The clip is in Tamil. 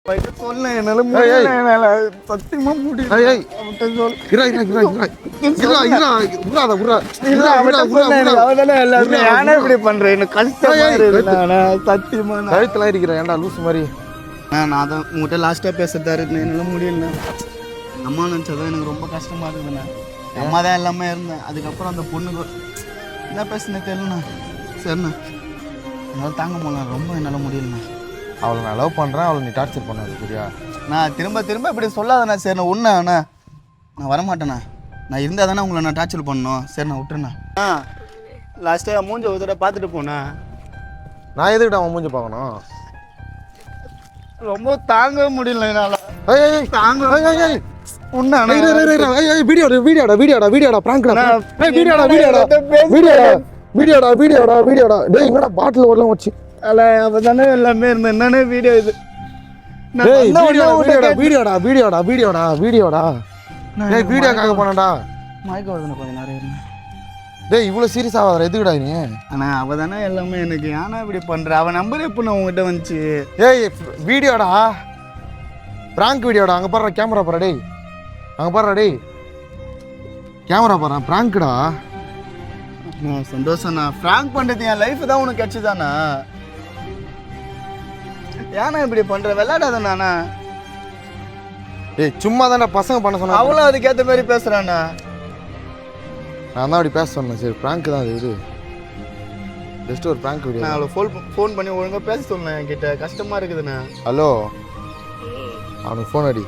சொல்ல என்னால முடியல சத்தியமா முடியல நானே இப்படி பண்றேன் எனக்கு கஷ்டமா சத்தியமா கழுத்துல இருக்கிறேன் ஏன்டா லூசு மாதிரி நான் தான் உங்கள்கிட்ட லாஸ்ட்டாக பேசுறதா இருக்குண்ணே என்னால் முடியல அம்மா நினச்சதான் எனக்கு ரொம்ப கஷ்டமாக இருக்குதுண்ணே அம்மா தான் எல்லாமே இருந்தேன் அதுக்கப்புறம் அந்த பொண்ணுக்கு என்ன பேசுனே தெரியலண்ணா சரிண்ணா என்னால் தாங்க முடியல ரொம்ப என்னால் முடியலண்ணா அவளை நான் லவ் பண்ணுறேன் அவளை நீ டார்ச்சர் பண்ணாது சரியா நான் திரும்ப திரும்ப இப்படி சொல்லாதண்ணா சரிண்ணா ஒன்றுண்ணா நான் வரமாட்டேண்ணா நான் இருந்தால் தானே உங்களை நான் டார்ச்சர் பண்ணணும் சரிண்ணா விட்டுருண்ணா லாஸ்ட்டாக மூஞ்ச ஒரு தடவை பார்த்துட்டு போனேன் நான் எதுக்கிட்ட அவன் மூஞ்சி பார்க்கணும் ரொம்ப தாங்க முடியல என்னால் பாட்டில் ஓடலாம் வச்சு அப்பதானே எல்லாமே இருந்தேன் என்னன்னே வீடியோ இது வீடியோக்காக போனடா மயக்க வருதுண்ணா கொஞ்சம் நிறைய இருந்தேன் டேய் இவ்வளோ சீரியஸ் ஆகாத எதுக்குடா நீ அண்ணா அவள் தானே எல்லாமே எனக்கு ஏன்னா இப்படி பண்ணுற அவள் நம்பர் எப்போ நான் உங்ககிட்ட வந்துச்சு ஏய் வீடியோடா பிராங்க் வீடியோடா அங்கே பாரு கேமரா பாரு டேய் அங்கே பாரு டேய் கேமரா பாரு பிராங்க்டா நான் சந்தோஷம்ண்ணா ஃப்ராங்க் பண்ணுறது என் லைஃப் தான் உனக்கு கிடச்சிதாண்ணா ஏன்னா இப்படி பண்ணுற விளையாடாதண்ணா ஏய் சும்மா தானே பசங்க பண்ண சொன்னா அவளும் அதுக்கேற்ற மாதிரி பேசுகிறாண்ணா நான் தான் அப்படி பேச சொன்னேன் சரி பிராங்க் தான் அது இது ஜஸ்ட் ஒரு பிராங்க் வீடியோ நான் அவளை ஃபோன் பண்ணி ஒழுங்காக பேச சொன்னேன் என்கிட்ட கஷ்டமாக இருக்குதுண்ணா ஹலோ அவனுக்கு ஃபோன் அடி